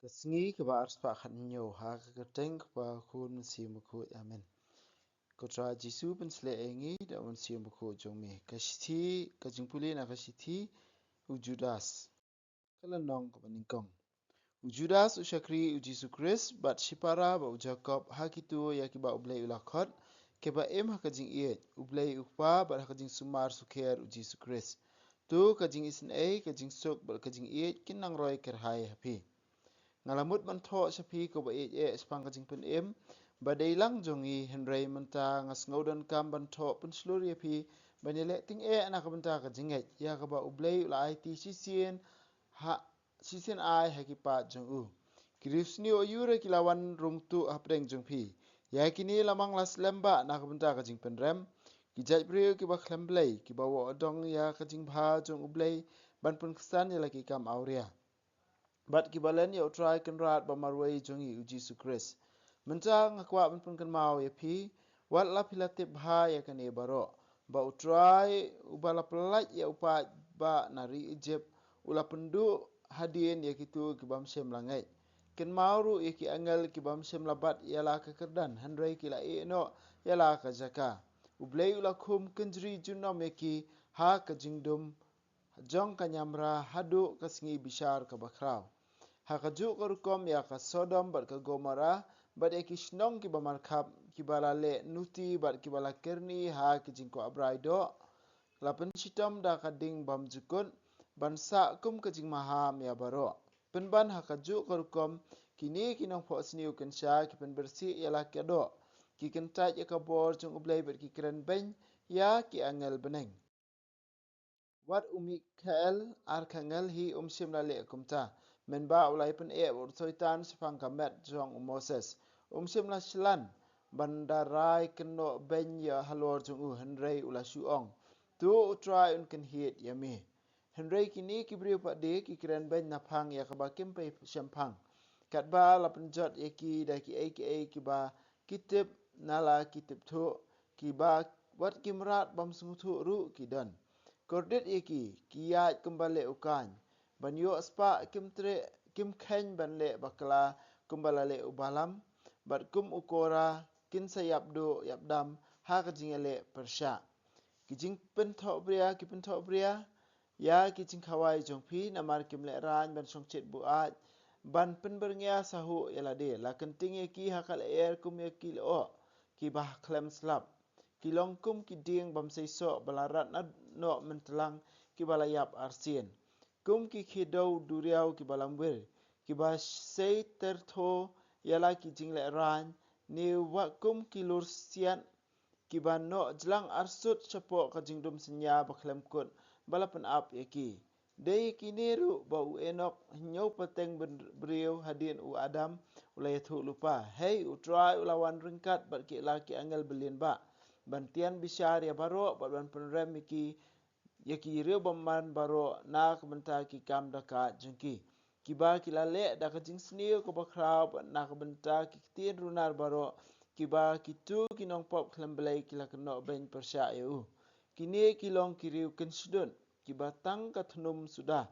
Kasngi kaba arspa khanyo ha kateng kaba kun simuku amen. Kotra Jisu pensle engi da un simuku jongme. Kashiti kajingpuli na kashiti ujudas. Kalanong kaba ningkong. Ujudas ushakri ujisu Chris bat shipara ba ujakob hakitu yakiba ublay ulakot keba em hakajing iet ublay ukpa bat hakajing sumar suker ujisu Chris. Tu kajing isin kajing sok bat kajing iet kinang roy kerhai hapi. Ngalamut mantho sapi ko ba spang kajing pen em badailang jongi henry menta ngas ngodan kam bantho pen sluri api banile ting anak benta kajing ya ka ba ublay ula IT sisien ha sisien ai hakipa jong u kirifsni o yure kilawan rungtu apreng jongpi ya kini lamang las lemba nak benta kajing pen rem kijaj brio ki ba klemblay ki ba wo dong ya kajing bha jong ublay ban pun kesan ya laki kam auria. Bat kibalen ya utrai kenrat bamarwai jongi uji Chris. Menta ngakwa menpun kan mau ya pi wat la pilatip bha ya kan e baro. Ba utrai ubala pelat ya upa ba nari ijep ula pendu hadien ya kitu kibam sem langai. Ken mauru ya ki angel kibam sem labat ya la kekerdan handrai kila e no ya la ka jaka. Ublay ula kum kenjri junom ya ki ha kejingdum jong kanyamra hadu kasngi bishar kabakrau. Hakajuk kerukom ya ka Sodom bat ka Gomora bat ya kishnong ki bamarkap ki balale nuti bat ki balakerni ha ki jingko abraido lapen chitom da ka ding bam jukun bansa kum ka jing maham ya baro penban hakajuk kerukom kini kinong po sniu kensha ki pen bersih ya la kedo ki kentaj ya ka bor jung ublay bat ki keren ben ya ki angel beneng. Wat Mikael arkangel hi simla le kumta. Men ba ulai pen ursoitan sepang kamet jong Moses. Simla shilan bandarai keno ben ya halor jong Henry ula shuong. Tu utrai unken hit yami. Henry kini kibriu pak de ki keren ben napang ya kabakim pe syampang. Kat ba la penjot ya ki da ki ki ba kitip nala kitip tu ki ba wat kimrat bam sungutu ru ki dan. Kordit iki kiat kembali ukan. Banyo aspa kim ken banle bakla kembali ubalam. Bat kum ukora kin sayabdo yabdam ha kajingale persya. Kijing pentok bria ki pentok bria ya kijing kawai jongpi namar kimle ran ban songchet buat ban penberngya sahu yalade la kenting ki hakal kum ki lo ki bah klem slap. Kilong kum ki ding bam seiso balarat na no mentelang ki balayap arsien. Kum ki khidau duriau ki balamwir. Ki ba sei tertho yala ki jingle ran ni wa kum ki lursian ki ba no jlang arsut chapo ka jingdum senya baklem kut balapan ap yaki. Dei kiniru ba u enok nyau pateng beriu hadin u adam ulayathu lupa. Hey utrai ulawan ringkat bat ki laki angel belin ba. Bantian bisyar ya baro ban penrem iki yaki riu baman baro nak benta ki kam daka jengki kiba kilale da ka jing sniu ko bakrau nak benta ki tin runar baro kiba kitu kinong pop klemblai kila keno ben persya eu kini kilong kiriu kensudun kiba tang ka thnum sudah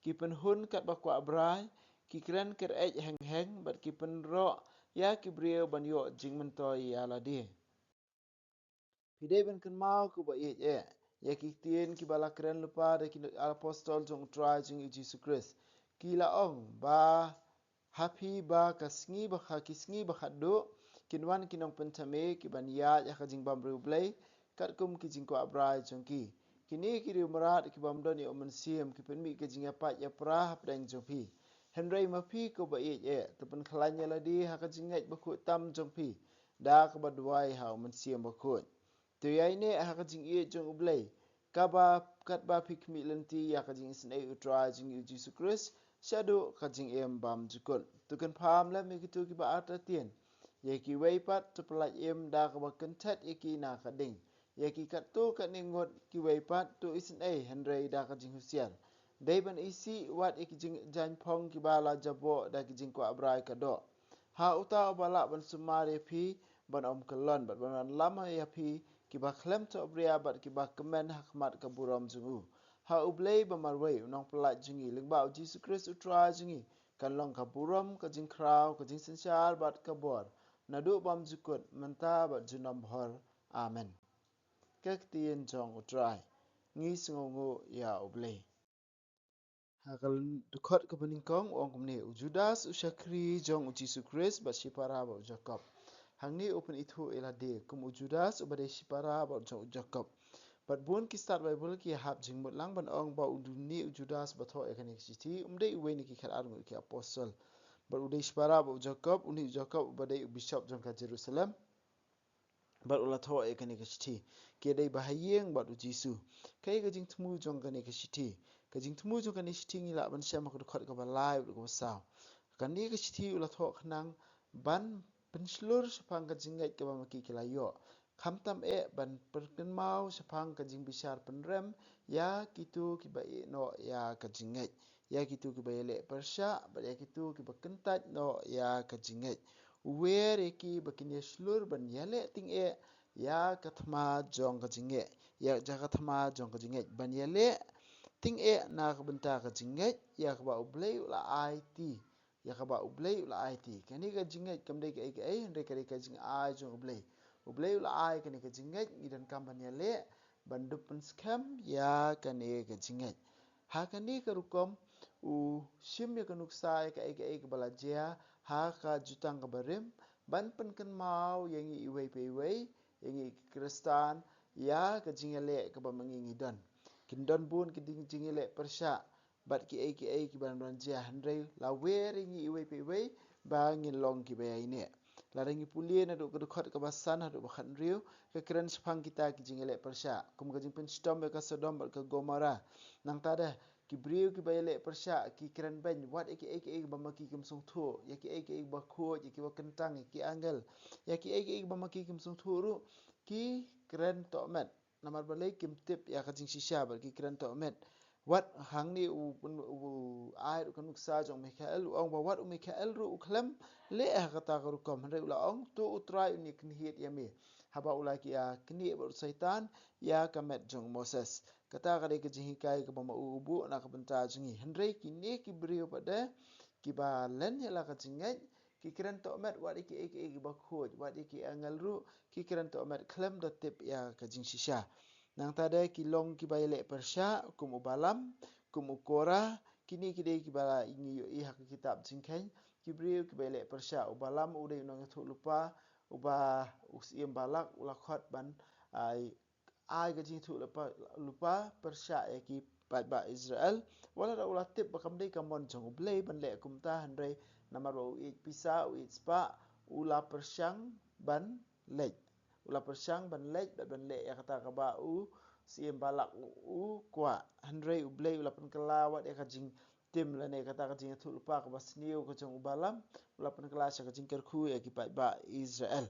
ki penhun kat bakwa brai ki kren ker heng heng bat ki penro ya ki brio ban yo jing mentoi ya ladi. Pidai ban kan mau ku ba ya ki tien ki bala keren lupa da ki apostol jong try jing Jesus Christ ki la ong ba happy ba kasngi ba kha kisngi ba khaddo kinwan kinong pentame ki ban ya ka jing bam ru blai kat kum ki jing ko abrai jong ki kini ki ri marat ki bam don yo men siem ki pen mi ki jing apa ya pra hap dang jong pi Henry mapi ko ba tepen khalanya ladi ha ka jing ngai ba ku tam jong pi da ka ba duai ha men siem ba ku tu yai ne ha ka jing jong ublai ka ba kat ba pik mi lenti ya ka jing snai utra jing Jesus Christ shadu ka jing bam jukul tu kan pham la mi tu ki ba atatien ye ki wei pat tu pla da ka ba kentat ye ki na ka ding ye ki kat tu ka ningot ki wei pat tu isnai Henry da ka jing husial dai ban isi wat ye ki jing jan phong ki ba la jabo da ki jing ko abrai ka do ha uta bala ban sumare phi ban om kelon ban lama ya phi ki ba klem to bria bat ki ba kemen hakmat ka buram jungu ha ublei ba marwei unong plat jingi lingba Jesus Christ utra jingi kan long ka buram ka jing kraw ka jing sensyal bat ka bor nadu bam jukut menta bat junam bhor amen kek tien jong utrai ngi sngongo ya oble hakal dukot ka bening kong ong kumne Judas ushakri jong Jesus Christ bat sipara ba Jacob hangni open itu elade kum Judas ubade sipara ba jong Jacob bat bun ki start Bible ki hab jing mut lang ban ong ba uduni Judas ba tho ekani siti umde uwe ni ki khat arung ki apostle bat ude sipara ba Jacob uni Jacob ubade bishop jong ka Jerusalem bat ula tho ekani siti ke dai bahayeng bat Jisu kai ka jing tmu jong kani siti ka jing tmu jong kani siti ngi la ban syam ka khot ka ba live ko saw kan ni ka siti ula tho khnang ban penslur sepang ka jingai ka ba maki kilayo khamtam ban perken mau sepang ka jing bisar penrem ya kitu ki ba no ya ka jingai ya kitu ki ba le persya ba ya kitu ki ba kentat no ya ka jingai where ki ba kin slur ban yale ting ya kathma jong ka jingai ya jakathma jong ka jingai ban yale ting na ka benta ka jingai ya ka ba ublei la it ya ka ba ublei la it kani ka jingai kam dei ka ai ndai ka jing ai jong ublei la ai kani ka jingai idan kampanya le bandup scam ya kani ka jingai ha kani ka rukom u sim ya kanuk sai ka ai ka balajia ha ka jutang ka barim ban pen kan mau yang i wei pe wei yang i kristan ya ka jingale ka ba mangi don kin don bun ki ding jingale persya bat ki ai ki ban jia handrai la weri ngi wei pe wei ba ngin long ki ba ine la rangi pulie na do ko khot ka basan ha do khan riu ka kran spang kita ki jingale persya kum ka jing pen stom ka sodom bat ka gomora nang ta da ki briu ki bayale persya ki kran ben wat ai ba maki kim sung thu ya ki ai ba kho ya ki ba kentang ki angel ya ki ai ba maki kim sung thu ru ki kran to met namar balai kim tip ya ka jing shisha ba ki kran to met wat hang ni ai ru kanuk sa jong Michael ong ba wat Michael ru khlam le ka ta ru kom re la ong tu utrai ni kni hit yami haba ulai ki ya kni ba syaitan ya kamet jong Moses kata ka dei ke jing kai ke ba ubu na ka benta jingi hendrei ki ni ki brio pada ki ba len ya la ka jingai ki kiran to met wat ki ba khoj wat ki angal ru ki kiran to met klem da tip ya ka jing shisha nang ta de ki long ki ba le persya kum ubalam kum ukora kini ki dei ki ba ingi yo i hak kitab jingkai ki brio ki ba le persya ubalam ude nong thu lupa uba usiem balak ulakhat ban ai ka jing thu lupa persya ya ki ba Israel wala da ulat tip bakam dei kamon jong blei ban le kumta handrai namar u pisa u spa ula persyang ban lej ula persyang ban lej ban le ya kata ka ba u siem balak u kwa handrai u blei ula pen kelawat ya ka jing tim la ne kata ka jing thu lupa ka basniu ka jong ubalam ula pen kelas ka jing kerku ya ki ba Israel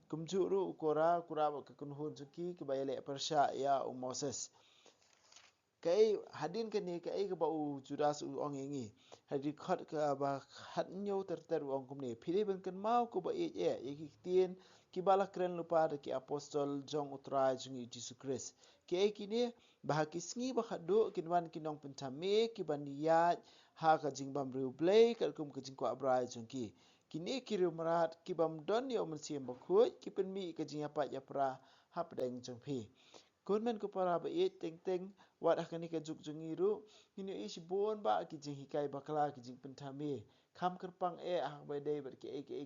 kumjuru ukora kura ka kunhun juki ke bayale persya ya Moses kai hadin ke ni kai ke ba u Judas u ong ingi hadi khat ka ba khat nyo ter ong kumni phili ben kan mau ko ba ye ki tien ki bala kren lupa de ki apostol jong utrai jungi Jesus Christ ki ni ba ki sngi ba khadu kinwan kinong pentame ki ban ya ha ka jing bam ru play ka kum ka jing ko abrai jungki kini kiri merat kibam don yo mensiam bakut kipen mi ka jing apa ya pra hap deng jong phi Gunmen ko para ba teng wat akani ka juk jungiru ini isi bon ba ki jing hikai bakla ki jing pentame kham kerpang hak ba dei ba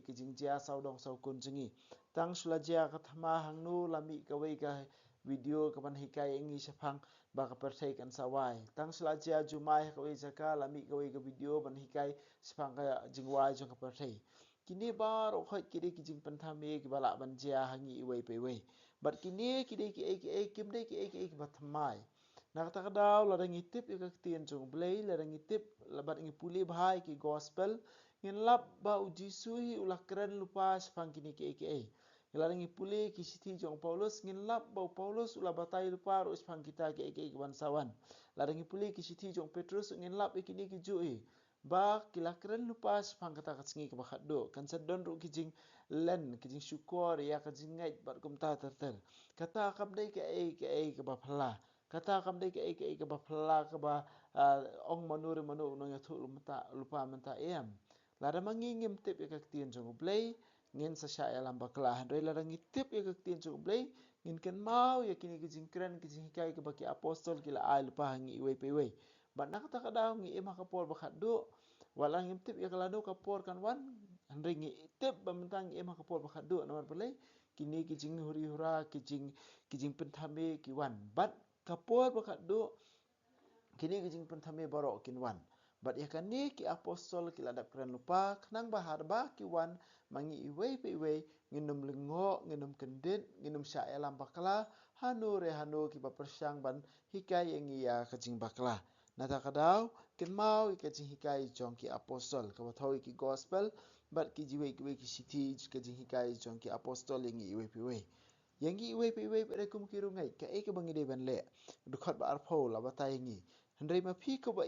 ki jing jia sau dong sau kun jingi tang sula jia ka thama hangnu lami ka wei ka video ka ban hikai ingi sapang ba ka perthai kan sawai tang sula jia jumai ka wei jaka lami ka wei ka video ban hikai sapang ka jingwai jong ka perthai kini bar okhot kidi ki jing penthame ki bala ban jia hangi wei pe wei bat kini kidi ki kim dei ki batmai nak ta daw la rangi tip ka tien jong blei la rangi tip la bat ngi puli bhai ki gospel ngin lap ba uji sui ulah keren lupa spang kini ki la rangi puli ki siti jong Paulus ngin lap ba Paulus ulah batai lupa ru spang kita ki ban sawan la rangi puli ki siti jong Petrus ngin lap kini ki jui ba kila keren lupa spang kata katsingi ka bakhat do kan sadon ru ki jing len ki jing syukur ya ka jing ngai bat kum ta ter kata kam dei ki ba phla kata kam dei ki ba phla ka ba ong manuri manu nong yathu lupa menta em lada mangingim tip yakak tien jong blay ngin sa sya alam baklah doi lada ngitip yakak tien jong blay ngin ken mau yakini kijing kren kijing hikai ke baki apostol kila ai lupa hangi iwe pewe bat nak ta kadau ngi ema kapor bakat do walang ngitip yakalado kapor kan wan handring ngi tip bamentang ema kapor bakat do nomor blay kini kijing huri hura kijing pentame kiwan bat kapor bakat do kini kijing pentame barok kinwan bat yakani ki apostol ki ladap keren lupa kenang bahar ba kiwan mangi iwe pe iwe nginum lengo nginum kendit nginum sya elam bakla hanu re hanu ki persyang ban hikai yang ia kijing bakla nata kadau ken mau kijing hikai jong ki apostol ka bathau ki gospel bat ki jiwe ki siti kijing hikai jong ki apostol yang iwe pe iwe yang iwe pe iwe pe kum ki rungai ka e ka bangi de ban le dukhat ba arpho la batai ngi Hendai mapi ke ba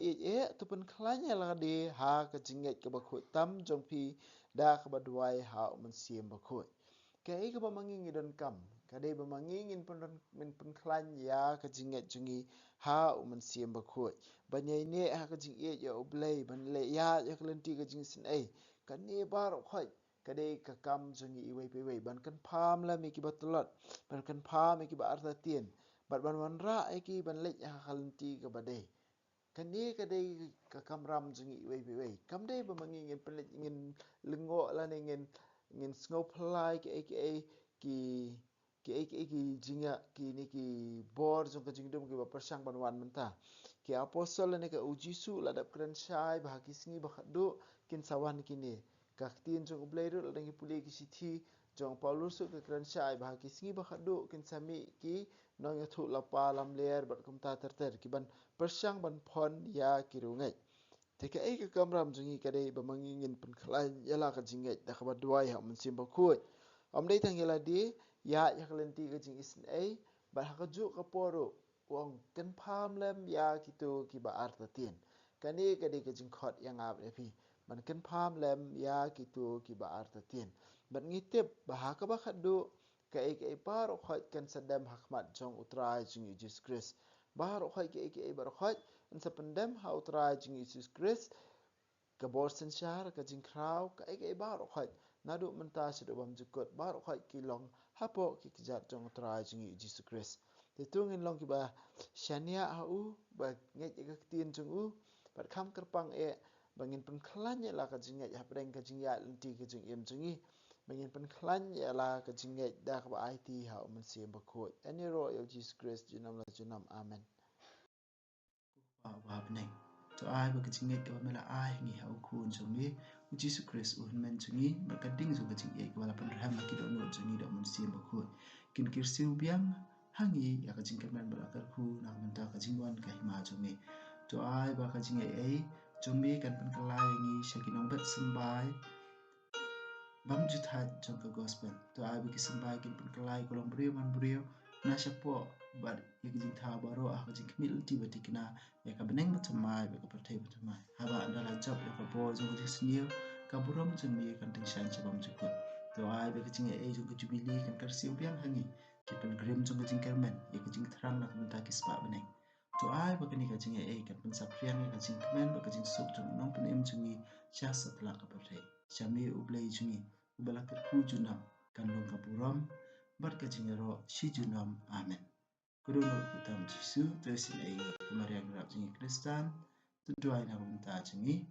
tu pun kelanya lah de ha ke jinget ke bakut tam jong pi da ke baduai ha mensiam bakut. Ke ke ba manging dan kam. Kadai ba mangingin pun kelanya ke jinget jungi ha mensiam bakut. Banyai ne ha ke jinget ya oblay ban le ya kelenti ke jing sin ai. Kan ne bar khoi kadai ke kam jungi iwai pe wai ban kan pam la mi ki batulot ban kan pam mi ki ba arta tien. Bat ban wan ra ki ban lek ha kelenti ke badai. Kani kadai ka kamram jungi wei wei kam dai ba mangingin pelit ingin lengo la ingin snow play ki jinga ki ni ki bor jong ka jingdum ki ba persang banwan menta ki apostol ni ka ujisu la dap kren syai ba ki singi ba khadu kin sawan kini ka tin jong ubleiru la dangi puli ki sithi jong paulus ka kren syai ba ki singi ba khadu kin sami ki nong ya thu la pa lam ler bat kum ta ter ki ban persyang ban pon ya kirungai teka ai ka kamram jungi kadai ba mangingin pen khlai yala ka jingai da ka ba duai ha mun sim ba khut am dai tang yala di ya kalenti ka jing isin ai ba ha ka ju ka poro wong ken pham lem ya kitu ki ba arta tien kani kadai ka jing khot yang ap epi ban ken pham lem ya kitu ki ba arta tien ban ngitip ba ha ka ba khadu ka ai par khot kan sadam hakmat jong utrai jing Jesus Christ bahar khoi ke bar khoi an sa pandem ha utrai jing Jesus Christ ka borsen shar ka jing krau ka ai bahar khoi nadu menta sido bam jukot bahar khoi ki long hapo ki kijat jong utrai jing Jesus Christ te tungin long ki ba shania ha u ba ngai ka tien jong u bat kham kerpang bangin pen klanya la ka jing ya preng ka jing ya lenti ka jing em jingi bangin pen klanya la ka jing da ka ba IT ha um sim ba khoi ani ro yo Jesus Christ jinam la jinam amen wa bnei to ai ba kaching ngai ka mela ai ngi ha ku chungi Jesus Christ un men chungi ba ka ding zo kaching e wala pan raham ki do no chungi da mun sim ba khu kin kir siu biang hangi ya kaching ka men ba ka khu na man ta kaching wan ka hima chungi to ai ba kaching e chungi kan pan kala ngi shakinong bat sambai bam juthat jong ka gospel to ai ba ki sambai kin pan kala kolom brio man brio na shapo bar yajing tha baro ah jing kmil ti batikna ya ka beneng batamai ba ka perthai batamai haba andala job ya ka bo jong ka snil ka burom jong mi kan ting shan chabam jukut to ai ba ka jing e jong ka jubili kan kar siu biang hangi ki pen grim jong ka jing kermen ya ka jing thrang na kan ta ki spa beneng to ai ba ka ni ka jing e kan pen sapriang ya ka jing kemen ba ka jing sok jong nong pen em jong mi sha satla ka perthai chami ublei jong mi ubala ka ku junam kan long ka burom bar ka jing ro shi junam amen Kudono kutam Jisu tersin ai kemarian rap jingi Kristan tuduai na kumta jingi